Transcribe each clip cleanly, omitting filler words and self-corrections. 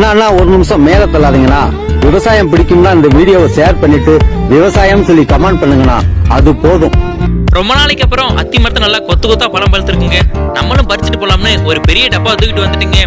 அண்ணா ஒரு நிமிஷம் மேல தள்ளாதீங்கண்ணா. விவசாயம் பிடிக்கும்னா இந்த வீடியோவை ஷேர் பண்ணிட்டு விவசாயம் சொல்லி கமெண்ட் பண்ணுங்கண்ணா, அது போதும். ரொம்ப நாளைக்கு அப்புறம் அத்தி மரத்தை நல்லா கொத்து கொத்தா பழம் பழுத்திருக்குங்க. நம்மளும் பறிச்சுட்டு போலாம்னு ஒரு பெரிய டப்பா தூக்கிட்டு வந்துட்டீங்க.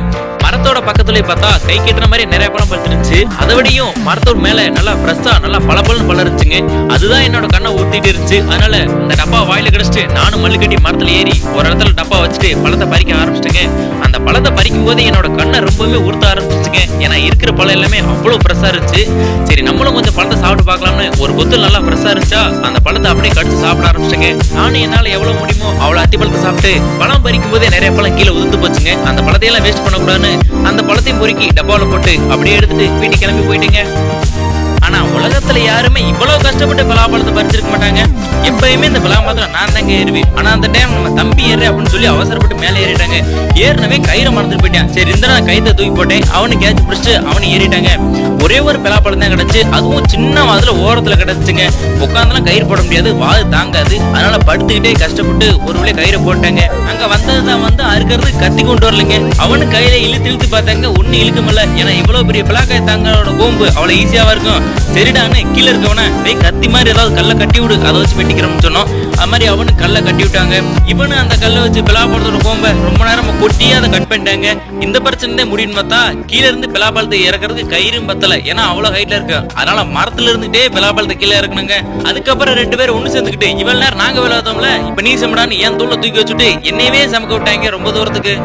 மரத்தோட பக்கத்துல பார்த்தா கை கட்டுற மாதிரி நிறைய பழம் பழுத்துருந்துச்சு. அதை விடையும் மரத்தோட மேல நல்லா ஃப்ரெஷ்ஷா நல்லா பழப்பழம் பலருச்சுங்க. அதுதான் என்னோட கண்ணை ஊத்திட்டு இருந்துச்சு. அதனால அந்த டப்பா வாயில கிடைச்சிட்டு நானும் மல்லு கட்டி மரத்துல ஏறி ஒரு இடத்துல டப்பா வச்சுட்டு பழத்தை பறிக்க ஆரம்பிச்சிட்டேங்க. அந்த பழத்தை பறிக்கும் போது என்னோட கண்ணை ரொம்பவே உறுத்த ஆரம்பிச்சிச்சுங்க. ஏன்னா இருக்கிற பழம் எல்லாமே அவ்வளவு ஃப்ரெஷ்ஷா இருந்துச்சு. சரி நம்மளும் கொஞ்சம் பழத்தை சாப்பிட்டு பார்க்கலாம்னு ஒரு கொத்து நல்லா ஃப்ரெஷ்ஷா இருந்துச்சா அந்த பழத்தை அப்படியே கடிச்சு சாப்பிட ஆரம்பிச்சிட்டேங்க. நானும் என்னால எவ்வளவு முடியுமோ அவ்வளவு அத்தி பழத்தை சாப்பிட்டு பழம் பறிக்கும் போதே நிறைய பழம் கீழே உதிர்ந்து போச்சுங்க. அந்த பழத்தையெல்லாம் வேஸ்ட் பண்ணக்கூடாதுன்னு அந்த பழத்தையும் பொறுக்கி டப்பாவில் போட்டு அப்படியே எடுத்துட்டு வீட்டுக்கு கிளம்பி போயிட்டீங்க. ஆனா உலகத்துல யாருமே இவ்வளவு கஷ்டப்பட்டு பலாப்பழத்தை பறிச்சிருக்க மாட்டாங்க. எப்பயுமே இந்த பலாமரத்துல நான் தாங்க ஏறுவேன். ஆனா அந்த டைம் நம்ம தம்பி ஏறு அப்படின்னு சொல்லி அவசரப்பட்டு மேலே ஏறிட்டாங்க. ஏறினவே கயிறை மறந்துட்டு போயிட்டேன். சரி இந்த நான் கைத்தை தூக்கி போட்டேன். அவனு கேட்ச் பிடிச்சிட்டு அவனு ஏறிட்டாங்க. ஒரே ஒரு பலாப்பழம் தான் கிடைச்சு. அதுவும் சின்ன வாதுல ஓரத்துல கிடைச்சுங்க. உட்காந்துலாம் கயிறு போட முடியாது, வாது தாங்காது. அதனால படுத்துக்கிட்டே கஷ்டப்பட்டு ஒரு வழியா கயிறை போட்டாங்க. அங்க வந்ததுதான் வந்து அறுக்கிறது கத்தி கொண்டு வரலைங்க. அவனு கையில இழுத்து பார்த்தாங்க, ஒண்ணு இழுக்க முடியல. ஏன்னா இவ்வளவு பெரிய பலாக்காய் தாங்களோட கோம்பு அவ்வளவு ஈஸியாவா இருக்கும். சரிடான்னு கீழே இருக்கவன கத்தி மாதிரி ஏதாவது கல்லை கட்டி விடு, அதை வச்சு வெட்டிக்கிறோம்னு சொன்னோம். அது மாதிரி அவனு கல்லை கட்டி விட்டாங்க. இவனு அந்த கல்லை வச்சு பலாப்பழத்தோட கோம்பை ரொம்ப நேரம் கொட்டியே அதை கட் பண்ணிட்டாங்க. இந்த பிரச்சனை முடியும்னு பார்த்தா கீழே இருந்து பலாப்பழத்தை இறக்குறதுக்கு கயிறும் பத்தல. ஏன்னா அவ்வளவு ஹைட்ல இருக்கு. அதனால மரத்துல இருந்துட்டே பலாப்பழத்தை கீழே இறக்கணுங்க. அதுக்கப்புறம் 2 பேரும் ஒண்ணு சேர்ந்துக்கிட்டு இவ்வளவு நேரம் நாங்க விளையாதோம்ல, இப்ப நீ சமடான்னு என் தூளை தூக்கி வச்சுட்டு என்னையவே சமைக்க விட்டாங்க ரொம்ப தூரத்துக்கு.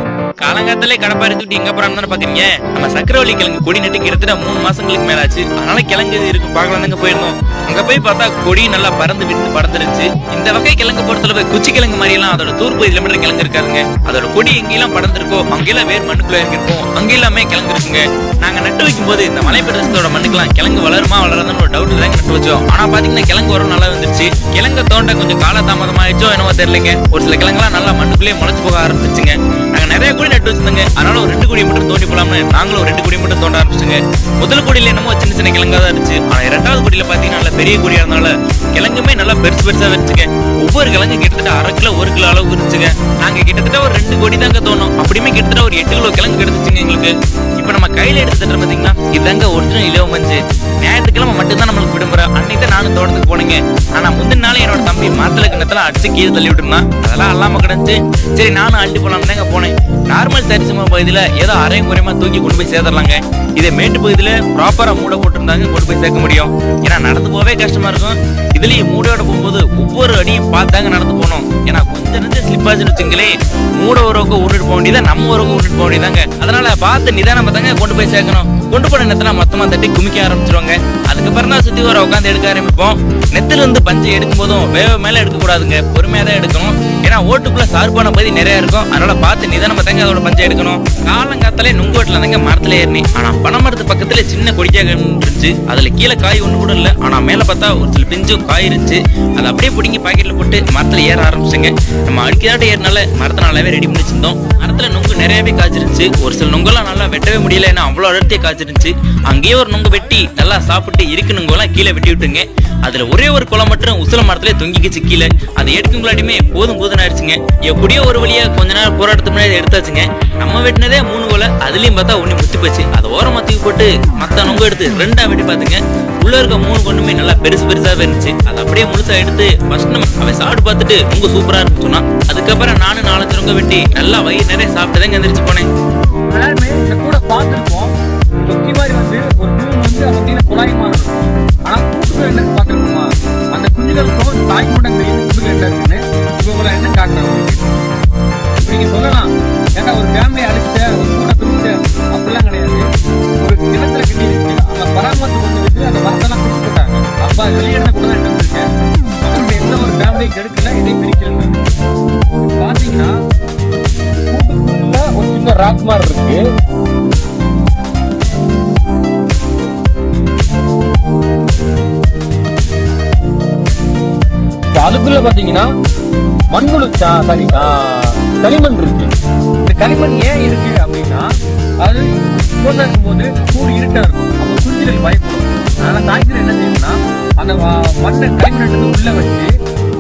காலங்காத்தாலே கடப்பாரி தூக்கிட்டு எங்க போறான்னு பாக்குறீங்க. நம்ம சக்கரவள்ளி கிழங்கு கொடி நட்டு கிட்டத்தட்ட 3 மாசங்களுக்கு மேல ஆச்சு. அதனால கிழங்கு இருக்கு பார்க்கலாம் தாங்க போயிருந்தோம். அங்க போய் பார்த்தா கொடி நல்லா பறந்து விட்டு பறந்துருச்சு. இந்த வகை கிழங்கு பொறுத்தளவு குச்சி கிழங்கு மாதிரி எல்லாம் அதோட தூர்ப்பு கிலோமீட்டர் கிழங்கு இருக்காருங்க. அதோட கொடி எங்கெல்லாம் பறந்துருக்கோ அங்கெல்லாம் வேறு மண்ணுக்குள்ள இருக்கும், அங்கெல்லாமே கிழங்கு இருக்குங்க. நாங்க நட்டு வைக்கும் போது இந்த மலைப்பிரதேசத்தோட மண்ணுக்கெல்லாம் கிழங்கு வளருமா வளராதுன்னு ஒரு டவுட் தாங்க நட்டு வச்சோம். ஆனா பாத்தீங்கன்னா கிழங்கு வரும் நல்லா வந்துருச்சு. கிழங்கு தோண்ட கொஞ்சம் காலதாமதம் ஆயிடுச்சோ என்னவோ தெரியலங்க. ஒரு சில கிழங்குலாம் நல்லா மண்ணுக்குள்ளேயே முளைச்சு போக ஆரம்பிச்சுங்க. நாங்க நிறைய கொடி நட்டு வச்சிருந்தோங்க. அதனால ஒரு 2 கொடி மட்டும் தோண்டி போலாம்னு நாங்களும் ஒரு 2 கொடி மட்டும் தோண்ட ஆரம்பிச்சுங்க. முதல் கொடியில என்னமோ சின்ன சின்ன கிழங்கா தான் இருந்துச்சு. ஆனா 2வது கொடியில பாத்தீங்கன்னா நல்ல பெரிய கொடியா இருந்தால கிழங்குமே நல்லா பெருசு பெருசா இருந்துச்சுங்க. ஒவ்வொரு கிழங்கு கிட்டத்தட்ட 1/2 கிலோ 1 கிலோ அளவுக்கு இருந்துச்சுங்க. நாங்க கிட்டத்தட்ட ஒரு 2 கொடி தாங்க தோணும். அப்படியுமே கிட்டத்தட்ட ஒரு 8 கிலோ கிழங்கு கிடைச்சிச்சுங்க எங்களுக்கு. இப்ப நம்ம கையில எடுத்து தட்டுற பாத்தீங்கன்னா இதாங்க ஒரிஜினல் இலவ மஞ்சு. ஞாயிற்றுக்கிழமை மட்டும்தான் நம்மளுக்கு விடுமுறை. அன்னைக்கு தான் நானும் தோட்டத்துக்கு போனேங்க. ஆனா முந்தின நாளே என்னோட தம்பி மாத்தல கிணத்துல அடிச்சு கீழே தள்ளி விட்டுருந்தான். அதெல்லாம் அல்லாம கிடந்துச்சு. சரி நானும் அள்ளி போலாம்னு தாங்க போனேன். நார்மல் சரிசம பகுதியில ஏதோ அரையும் குறையமா தூக்கி கொண்டு போய் சேர்த்துடலாங்க. இதே மேட்டு பகுதியில ப்ராப்பரா மூட போட்டுருந்தாங்க கொண்டு போய் சேர்க்க முடியும். ஏன்னா நடந்து போவே கஷ்டமா இருக்கும். இதுலயும் மூடையோட போகும்போது ஒவ்வொரு அடியும் பார்த்தாங்க நடந்து போனோம். ஏன்னா கொஞ்சம் நெஞ்சம் ஸ்லிப் ஆச்சுன்னு வச்சுங்களே, மூட உறவுக்கு உருட்டு போக வேண்டியதா, நம்ம உறவுக்கு உருட்டு போக வேண்டியதாங்க. அதனால பார்த்து நிதானமா தாங்க கொண்டு போய் சேர்க்கணும். கொண்டு போன நெத்தனா மொத்தமா தட்டி குமிக்க ஆரம்பிச்சிருவாங்க. அதுக்கப்புறம் தான் சுத்தி வர உட்காந்து எடுக்க ஆரம்பிப்போம். நெத்துல இருந்து பஞ்சை எடுக்கும் போதும் வேக மேல எடுக்க கூடாதுங்க, பொறுமையா தான் எடுக்கணும். ஏன்னா ஓட்டுக்குள்ள சார்பான பகுதி நிறைய இருக்கும். அதனால பார்த்து நிதானமா தாங்க அதோட பஞ்சை எடுக்கணும். காலங்காத்தாலே நுங்கோட்டில் தாங்க மரத்துல ஏறினேன். ஆனா பனைமரத்து பக்கத்துல சின்ன கொடிக்காக இருந்துச்சு. அதுல கீழே காய் ஒண்ணு கூட இல்லை. ஆனா மேல பார்த்தா ஒரு சில பிஞ்சும் காய் இருந்துச்சு. அதை அப்படியே பிடிங்கி பாக்கெட்ல போட்டு மரத்துல ஏற ஆரம்பிச்சுங்க. நம்ம அடிக்கதாட்ட ஏறினால மரத்தை நல்லாவே ரெடி பண்ணி வச்சிருந்தோம். மரத்துல நுங்கு நிறையவே காய்ச்சிருந்துச்சு. ஒரு சில நுங்கெல்லாம் நல்லா வெட்டவே முடியல, ஏன்னா அவ்வளவு அடர்த்தியே காய்ச்சிருந்துச்சு. அங்கேயே ஒரு நுங்கு வெட்டி நல்லா சாப்பிட்டு இருக்கு நுங்கெல்லாம் கீழே வெட்டி விட்டுங்க. அதுல ஒரே ஒரு குளம் மட்டும் உசல மரத்துல தொங்கிக்கிச்சு கீழே. அதை எடுக்குங்களாடியுமே போதும் போதும் ஆயிடுச்சுங்க. எப்படியோ ஒரு வழியா கொஞ்ச நேரம் போராட்டத்துக்கு முன்னாடி எடுத்தாச்சுங்க. நம்ம வெட்டினதே 3 கொலை. அதுலயும் பார்த்தா ஒண்ணு முத்தி போச்சு. அதை ஓரமா தூக்கி போட்டு மத்த நுங்கு எடுத்து 2ஆ வெட்டி பாத்துங்க. உள்ள இருக்க 3 கொண்டுமே நல்லா பெருசு பெருசாவே இருந்துச்சு. அதை அப்படியே முழுசா எடுத்து ஃபர்ஸ்ட் நம்ம அவன் சாப்பிட்டு பார்த்துட்டு நுங்கு சூப்பரா இருக்குன்னு சொன்னா. அதுக்கப்புறம் நானும் 4-5 நுங்க வெட்டி நல்லா வயிறு நிறைய சாப்பிட்டுதான் எந்திரிச்சு போனேன். எல்லாருமே இந்த கூட பார்த்துருப்போம். தொக்கி மாதிரி வந்து ஒரு நூல் வந்து அப்படின்னா குழாய் மாதிரி இருக்கும். ஆனா கூட்டுகள் என்னன்னு பார்த்துருக்கோமா? அந்த குஞ்சுகளுக்கும் தாய் கூட தெரியும் கூட்டுகள் என்ன இருக்குன்னு. இவங்களை என்ன காட்டுறாங்க நீங்க சொல்லலாம். ஏன்னா ஒரு ஃபேமிலி அடிச்சுட்ட ஒரு கூட பிரிச்சுட்ட அப்படிலாம் கிடையாது. ஒரு கிணத்துல கட்டி இருக்கு. அந்த பராமரித்து கொண்டு வச்சு அந்த மரத்தெல்லாம் பிரிச்சு போட்டாங்க. அப்பா வெளியிட கூட தான் எடுத்துருக்கேன். அவங்களுடைய எந்த ஒரு ஃபேமிலியும் கெடுக்கல, எதையும் பிரிக்கல. பாத்தீங்கன்னா கூட்டுக்குள்ள ஒரு சின்ன ராக் மாதிரி இருக்கு. அதுக்குள்ள பாத்தீங்கன்னா மண்புழு களிமண் இருக்கு. இந்த களிமண் ஏன் இருக்கு அப்படின்னா அது கொண்டு இருக்கும்போது கூடு இருட்டா இருக்கும். அப்ப குஞ்சுகள் பயப்படும். அதனால தாய்கள் என்ன செய்யணும்னா அந்த மண்ணை களிமண் உள்ள வச்சு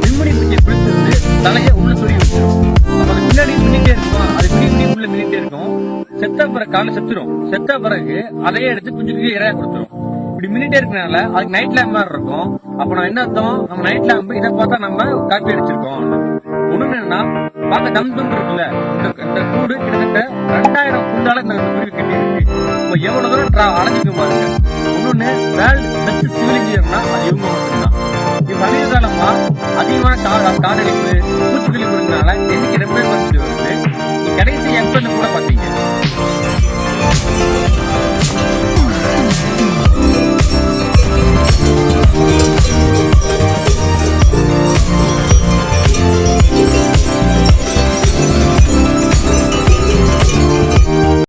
விண்மணி பூச்சியை பிடிச்சிருந்து தலையை உள்ள சொல்லி வச்சிடும். அப்ப அது முன்னாடி மின்னிட்டே இருக்கும், அது உள்ள மின்னிட்டே இருக்கும். செத்த பிறகு காலை செத்துரும். செத்த பிறகு அதையே எடுத்து குஞ்சுக்கு இறையா கொடுத்துரும். இப்படி மின்னிட்டே இருக்கனால அதுக்கு நைட் லேம்ப் மாதிரி இருக்கும். அப்ப நம்ம என்ன அர்த்தம், நம்ம நைட் லேம்ப் இதை பார்த்தா நம்ம காப்பி அடிச்சிருக்கோம். ஒண்ணு என்னன்னா பார்க்க டம் துண்டு இருக்குல்ல, இந்த கூடு கிட்டத்தட்ட 2000 குண்டால இந்த குருவி கட்டி இருக்கு. இப்ப எவ்வளவு தூரம் அலைஞ்சிக்க பாருங்க. இன்னொன்னு வேர்ல்டு பெஸ்ட் சிவில் இன்ஜினியர்னா அது இவங்க மட்டும்தான். இப்ப அதிக காலமா அதிகமான காடு